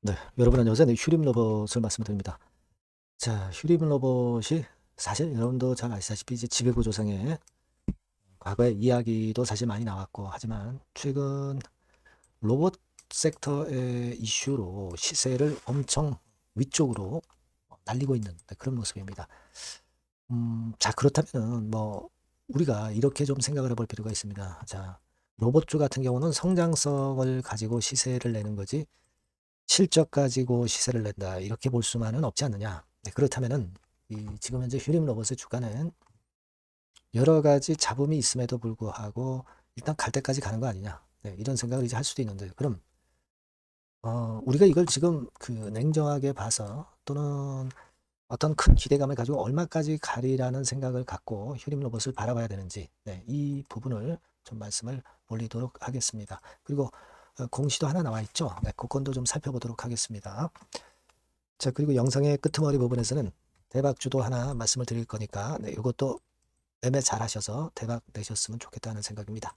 네, 여러분 안녕하세요. 네, 휴림 로봇을 말씀드립니다. 자, 휴림 로봇이 사실 여러분도 잘 아시다시피 이제 지배구조상의 과거의 이야기도 사실 많이 나왔고 하지만 최근 로봇 섹터의 이슈로 시세를 엄청 위쪽으로 날리고 있는 그런 모습입니다. 자, 그렇다면 뭐 우리가 이렇게 좀 생각을 해볼 필요가 있습니다. 자, 로봇주 같은 경우는 성장성을 가지고 시세를 내는 거지 실적 가지고 시세를 낸다 이렇게 볼 수만은 없지 않느냐. 네, 그렇다면은 지금 현재 휴림 로봇의 주가는 여러 가지 잡음이 있음에도 불구하고 일단 갈 때까지 가는 거 아니냐. 네, 이런 생각을 이제 할 수도 있는데 그럼 우리가 이걸 지금 그 냉정하게 봐서 또는 어떤 큰 기대감을 가지고 얼마까지 가리라는 생각을 갖고 휴림 로봇을 바라봐야 되는지 네, 이 부분을 좀 말씀을 올리도록 하겠습니다. 그리고 공시도 하나 나와 있죠. 네, 그 건도 좀 살펴보도록 하겠습니다. 자, 그리고 영상의 끄트머리 부분에서는 대박주도 하나 말씀을 드릴 거니까 네, 이것도 매매 잘 하셔서 대박 내셨으면 좋겠다는 생각입니다.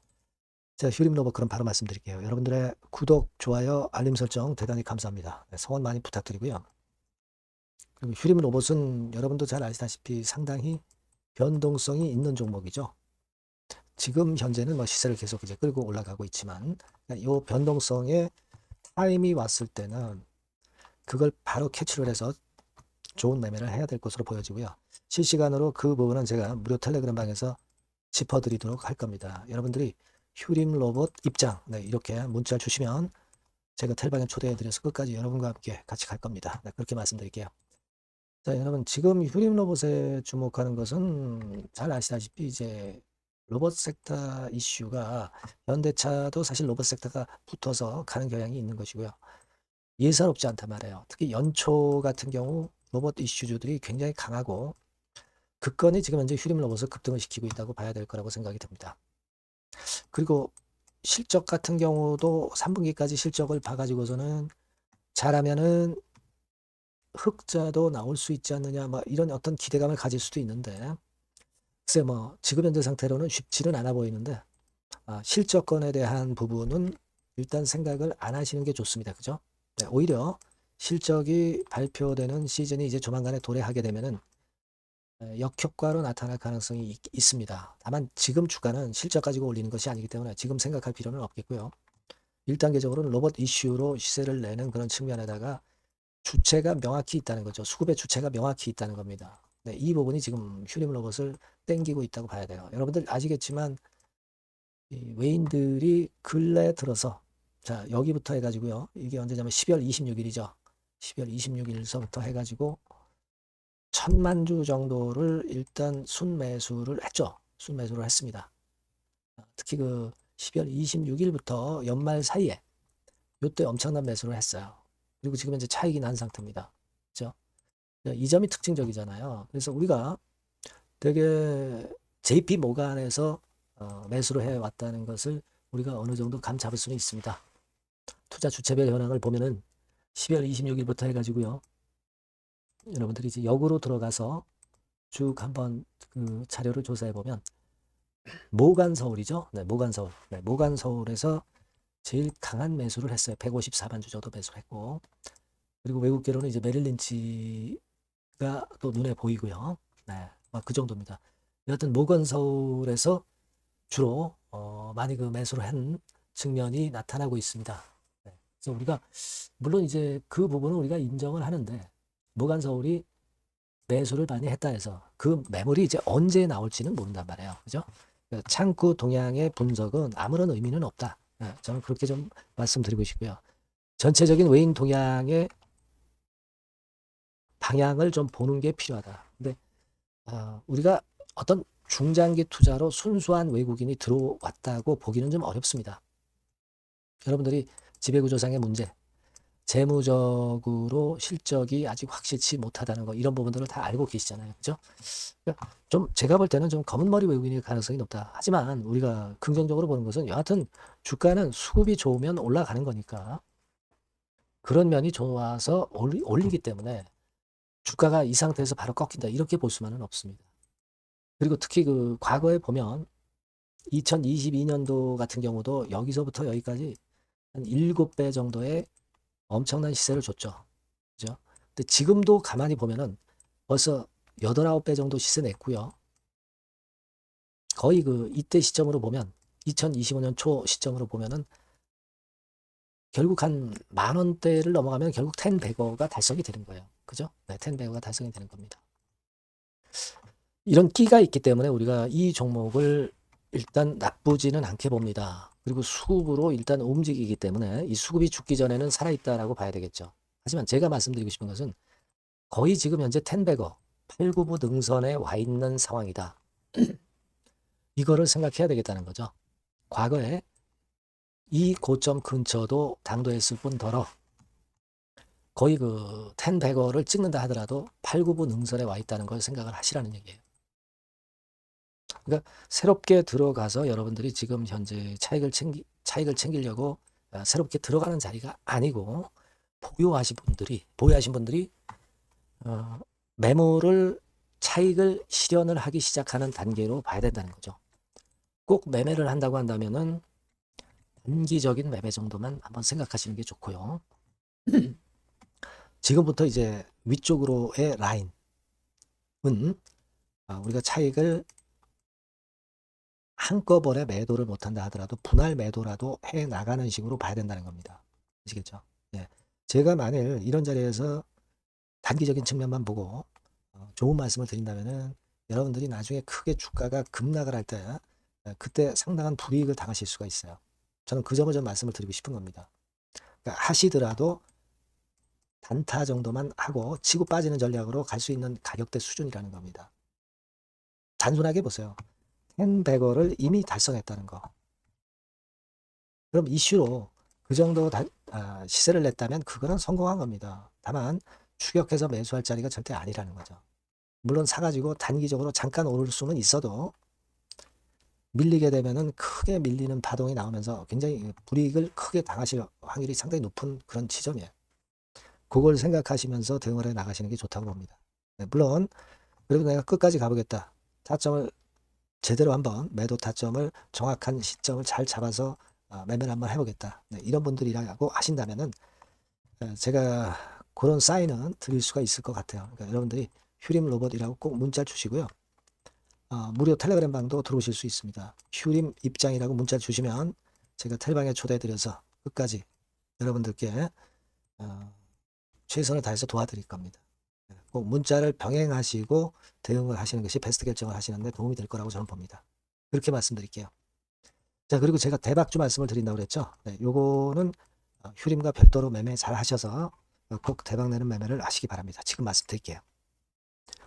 자, 휴림 로봇 그럼 바로 말씀드릴게요. 여러분들의 구독, 좋아요, 알림 설정 대단히 감사합니다. 네, 성원 많이 부탁드리고요. 그리고 휴림 로봇은 여러분도 잘 아시다시피 상당히 변동성이 있는 종목이죠. 지금 현재는 뭐 시세를 계속 이제 끌고 올라가고 있지만 이 변동성에 타임이 왔을 때는 그걸 바로 캐치를 해서 좋은 매매를 해야 될 것으로 보여지고요. 실시간으로 그 부분은 제가 무료 텔레그램 방에서 짚어드리도록 할 겁니다. 여러분들이 휴림 로봇 입장 네, 이렇게 문자를 주시면 제가 텔방에 초대해드려서 끝까지 여러분과 함께 같이 갈 겁니다. 네, 그렇게 말씀드릴게요. 자, 여러분 지금 휴림 로봇에 주목하는 것은 잘 아시다시피 이제 로봇 섹터 이슈가 현대차도 사실 로봇 섹터가 붙어서 가는 경향이 있는 것이고요. 예사롭지 않단 말이에요. 특히 연초 같은 경우 로봇 이슈주들이 굉장히 강하고 그 건이 지금 현재 휴림 로봇을 급등을 시키고 있다고 봐야 될 거라고 생각이 듭니다. 그리고 실적 같은 경우도 3분기까지 실적을 봐가지고서는 잘하면은 흑자도 나올 수 있지 않느냐, 뭐 이런 어떤 기대감을 가질 수도 있는데, 글쎄 뭐 지금 현재 상태로는 쉽지는 않아 보이는데, 실적권에 대한 부분은 일단 생각을 안 하시는 게 좋습니다. 그죠? 네, 오히려 실적이 발표되는 시즌이 이제 조만간에 도래하게 되면은 역효과로 나타날 가능성이 있습니다. 다만 지금 주가는 실적 가지고 올리는 것이 아니기 때문에 지금 생각할 필요는 없겠고요. 1단계적으로는 로봇 이슈로 시세를 내는 그런 측면에다가 주체가 명확히 있다는 거죠. 수급의 주체가 명확히 있다는 겁니다. 네, 이 부분이 지금 휴림 로봇을 땡기고 있다고 봐야 돼요. 여러분들 아시겠지만 이 외인들이 근래 들어서 자 여기부터 해가지고요. 이게 언제냐면 12월 26일이죠. 12월 26일서부터 해가지고 1000만 주 정도를 일단 순매수를 했죠. 순매수를 했습니다. 특히 그 12월 26일부터 연말 사이에 요때 엄청난 매수를 했어요. 그리고 지금 현재 차익이 난 상태입니다. 그죠? 이 점이 특징적이잖아요. 그래서 우리가 되게 JP 모간에서 매수를 해왔다는 것을 우리가 어느 정도 감 잡을 수는 있습니다. 투자 주체별 현황을 보면은 12월 26일부터 해가지고요. 여러분들이 이제 역으로 들어가서 쭉 한번 그 자료를 조사해 보면 모간서울이죠. 네, 모간서울. 네, 모간서울에서 제일 강한 매수를 했어요. 154만 주 정도 매수를 했고 그리고 외국계로는 이제 메릴린치가 또 눈에 보이고요. 네, 그 정도입니다. 여하튼 모건서울에서 주로 많이 그 매수를 한 측면이 나타나고 있습니다. 네, 그래서 우리가 물론 이제 그 부분은 우리가 인정을 하는데 모건서울이 매수를 많이 했다 해서 그 매물이 이제 언제 나올지는 모른단 말이에요. 그죠? 그러니까 창구 동향의 분석은 아무런 의미는 없다. 네, 저는 그렇게 좀 말씀드리고 싶고요. 전체적인 외인 동향의 방향을 좀 보는 게 필요하다. 근데 우리가 어떤 중장기 투자로 순수한 외국인이 들어왔다고 보기는 좀 어렵습니다. 여러분들이 지배구조상의 문제, 재무적으로 실적이 아직 확실치 못하다는 거 이런 부분들을 다 알고 계시잖아요. 그죠? 그러니까 좀 제가 볼 때는 좀 검은 머리 외국인일 가능성이 높다. 하지만 우리가 긍정적으로 보는 것은 여하튼 주가는 수급이 좋으면 올라가는 거니까 그런 면이 좋아서 올리기 때문에 주가가 이 상태에서 바로 꺾인다. 이렇게 볼 수만은 없습니다. 그리고 특히 그 과거에 보면 2022년도 같은 경우도 여기서부터 여기까지 한 7배 정도의 엄청난 시세를 줬죠. 그죠? 근데 지금도 가만히 보면은 벌써 8, 9배 정도 시세 냈고요. 거의 그 이때 시점으로 보면 2025년 초 시점으로 보면은 결국 한 10,000원대를 넘어가면 결국 10배거가 달성이 되는 거예요. 그죠? 네, 10배거가 달성이 되는 겁니다. 이런 끼가 있기 때문에 우리가 이 종목을 일단 나쁘지는 않게 봅니다. 그리고 수급으로 일단 움직이기 때문에 이 수급이 죽기 전에는 살아있다라고 봐야 되겠죠. 하지만 제가 말씀드리고 싶은 것은 거의 지금 현재 10배거 8, 9부 능선에 와 있는 상황이다. 이거를 생각해야 되겠다는 거죠. 과거에 이 고점 근처도 당도했을 뿐더러 거의 그 10배거를 찍는다 하더라도 8, 9부 능선에 와 있다는 걸 생각을 하시라는 얘기예요. 그러니까 새롭게 들어가서 여러분들이 지금 현재 차익을 챙기려고 새롭게 들어가는 자리가 아니고 보유하신 분들이 매물을 차익을 실현을 하기 시작하는 단계로 봐야 된다는 거죠. 꼭 매매를 한다고 한다면은 단기적인 매매 정도만 한번 생각하시는 게 좋고요. 지금부터 이제 위쪽으로의 라인은 우리가 차익을 한꺼번에 매도를 못한다 하더라도 분할 매도라도 해 나가는 식으로 봐야 된다는 겁니다. 아시겠죠? 네. 제가 만일 이런 자리에서 단기적인 측면만 보고 좋은 말씀을 드린다면은 여러분들이 나중에 크게 주가가 급락을 할 때 그때 상당한 불이익을 당하실 수가 있어요. 저는 그 점을 좀 말씀을 드리고 싶은 겁니다. 그러니까 하시더라도 단타 정도만 하고 치고 빠지는 전략으로 갈 수 있는 가격대 수준이라는 겁니다. 단순하게 보세요. 10배거를 이미 달성했다는 거. 그럼 이슈로 그 정도 시세를 냈다면 그거는 성공한 겁니다. 다만 추격해서 매수할 자리가 절대 아니라는 거죠. 물론 사가지고 단기적으로 잠깐 오를 수는 있어도 밀리게 되면은 크게 밀리는 파동이 나오면서 굉장히 불이익을 크게 당하실 확률이 상당히 높은 그런 지점이에요. 그걸 생각하시면서 대응을 해 나가시는 게 좋다고 봅니다. 네, 물론 그래도 내가 끝까지 가보겠다. 타점을 제대로 한번 매도 타점을 정확한 시점을 잘 잡아서 매매를 한번 해보겠다. 네, 이런 분들이라고 하신다면은 제가 그런 사인은 드릴 수가 있을 것 같아요. 그러니까 여러분들이 휴림 로봇이라고 꼭 문자 주시고요. 무료 텔레그램 방도 들어오실 수 있습니다. 휴림 입장이라고 문자 주시면 제가 텔방에 초대해드려서 끝까지 여러분들께 최선을 다해서 도와드릴 겁니다. 꼭 문자를 병행하시고 대응을 하시는 것이 베스트 결정을 하시는 데 도움이 될 거라고 저는 봅니다. 그렇게 말씀드릴게요. 자, 그리고 제가 대박주 말씀을 드린다고 그랬죠. 네, 요거는 휴림과 별도로 매매 잘 하셔서 꼭 대박내는 매매를 하시기 바랍니다. 지금 말씀드릴게요.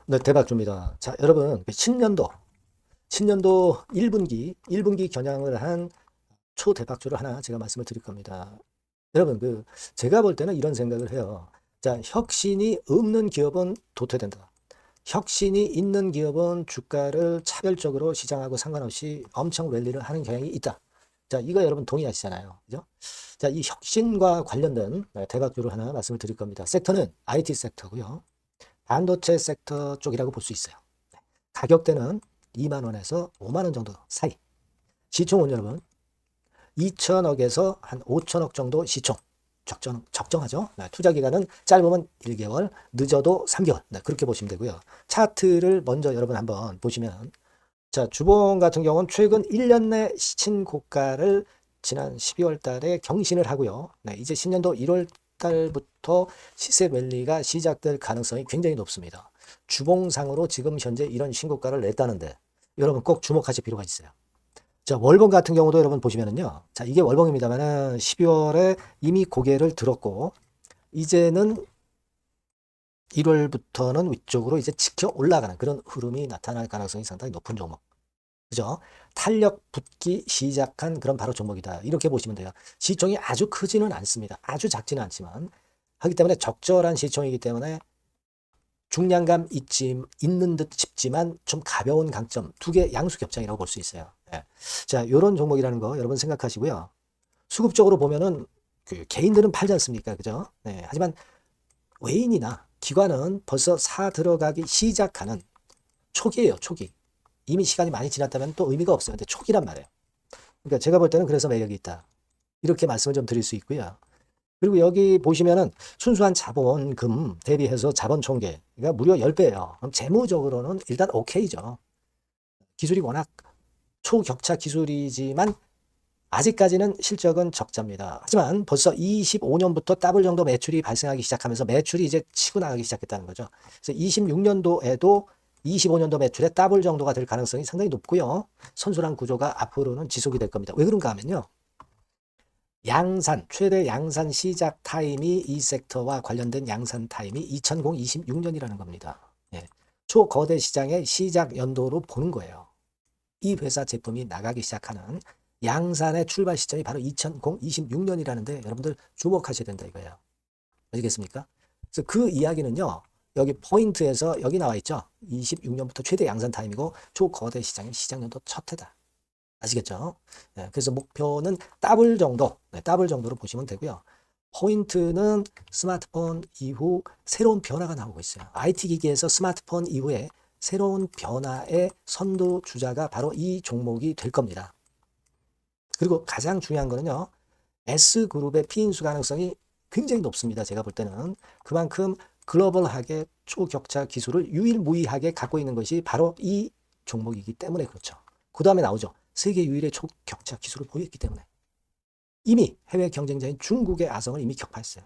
네, 대박주입니다. 자, 여러분, 신년도 1분기 겨냥을 한 초대박주를 하나 제가 말씀을 드릴 겁니다. 여러분, 제가 볼 때는 이런 생각을 해요. 자, 혁신이 없는 기업은 도태된다. 혁신이 있는 기업은 주가를 차별적으로 시장하고 상관없이 엄청 랠리를 하는 경향이 있다. 자, 이거 여러분 동의하시잖아요. 그죠? 자, 이 혁신과 관련된 대박주를 하나 말씀을 드릴 겁니다. 섹터는 IT 섹터고요. 반도체 섹터 쪽이라고 볼 수 있어요. 가격대는 2만 원에서 5만 원 정도 사이. 시총은 여러분 2천억에서 한 5천억 정도 시총. 적정하죠. 네, 투자 기간은 짧으면 1개월, 늦어도 3개월. 네, 그렇게 보시면 되고요. 차트를 먼저 여러분 한번 보시면 자, 주봉 같은 경우는 최근 1년 내 신고가를 지난 12월 달에 경신을 하고요. 네, 이제 신년도 1월 달부터 시세 랠리가 시작될 가능성이 굉장히 높습니다. 주봉상으로 지금 현재 이런 신고가를 냈다는데 여러분 꼭 주목하실 필요가 있어요. 자, 월봉 같은 경우도 여러분 보시면은요. 자, 이게 월봉입니다만은 12월에 이미 고개를 들었고 이제는 1월부터는 위쪽으로 이제 지켜 올라가는 그런 흐름이 나타날 가능성이 상당히 높은 종목. 그죠? 탄력 붙기 시작한 그런 바로 종목이다. 이렇게 보시면 돼요. 시총이 아주 크지는 않습니다. 아주 작지는 않지만 하기 때문에 적절한 시총이기 때문에 중량감 있는 듯 싶지만 좀 가벼운 강점 두 개 양수 겹장이라고 볼 수 있어요. 네. 자, 이런 종목이라는 거 여러분 생각하시고요. 수급적으로 보면은 개인들은 팔지 않습니까? 그죠? 네. 하지만 외인이나 기관은 벌써 사 들어가기 시작하는 초기예요, 초기. 이미 시간이 많이 지났다면 또 의미가 없어요. 근데 초기란 말이에요. 그러니까 제가 볼 때는 그래서 매력이 있다. 이렇게 말씀을 좀 드릴 수 있고요. 그리고 여기 보시면은 순수한 자본금 대비해서 자본 총계가 무려 10배예요. 그럼 재무적으로는 일단 오케이죠. 기술이 워낙 초격차 기술이지만 아직까지는 실적은 적자입니다. 하지만 벌써 25년부터 더블 정도 매출이 발생하기 시작하면서 매출이 이제 치고 나가기 시작했다는 거죠. 그래서 26년도에도 25년도 매출의 더블 정도가 될 가능성이 상당히 높고요. 선순환 구조가 앞으로는 지속이 될 겁니다. 왜 그런가 하면요. 양산, 최대 양산 시작 타임이 이 섹터와 관련된 양산 타임이 2026년이라는 겁니다. 예. 초거대 시장의 시작 연도로 보는 거예요. 이 회사 제품이 나가기 시작하는 양산의 출발 시점이 바로 2026년이라는데 여러분들 주목하셔야 된다 이거예요. 아시겠습니까? 그래서 그 이야기는요. 여기 포인트에서 여기 나와 있죠. 26년부터 최대 양산 타임이고 초거대 시장의 시작 연도 첫 해다. 아시겠죠? 네, 그래서 목표는 더블 정도, 네, 더블 정도로 보시면 되고요. 포인트는 스마트폰 이후 새로운 변화가 나오고 있어요. IT 기기에서 스마트폰 이후에 새로운 변화의 선두주자가 바로 이 종목이 될 겁니다. 그리고 가장 중요한 거는요. S그룹의 피인수 가능성이 굉장히 높습니다. 제가 볼 때는. 그만큼 글로벌하게 초격차 기술을 유일무이하게 갖고 있는 것이 바로 이 종목이기 때문에 그렇죠. 그 다음에 나오죠. 세계 유일의 초격차 기술을 보였기 때문에. 이미 해외 경쟁자인 중국의 아성을 이미 격파했어요.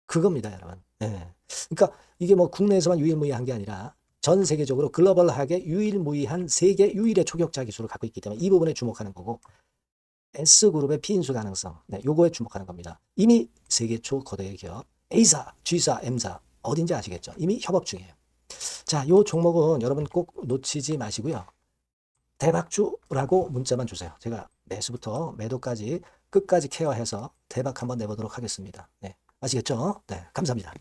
그겁니다, 여러분. 네. 그러니까 이게 뭐 국내에서만 유일무이한 게 아니라 전 세계적으로 글로벌하게 유일무이한 세계 유일의 초격차 기술을 갖고 있기 때문에 이 부분에 주목하는 거고 S그룹의 피인수 가능성, 네, 요거에 주목하는 겁니다. 이미 세계 초거대 기업 A사, G사, M사 어딘지 아시겠죠? 이미 협업 중이에요. 자, 요 종목은 여러분 꼭 놓치지 마시고요. 대박주라고 문자만 주세요. 제가 매수부터 매도까지 끝까지 케어해서 대박 한번 내보도록 하겠습니다. 네, 아시겠죠? 네, 감사합니다.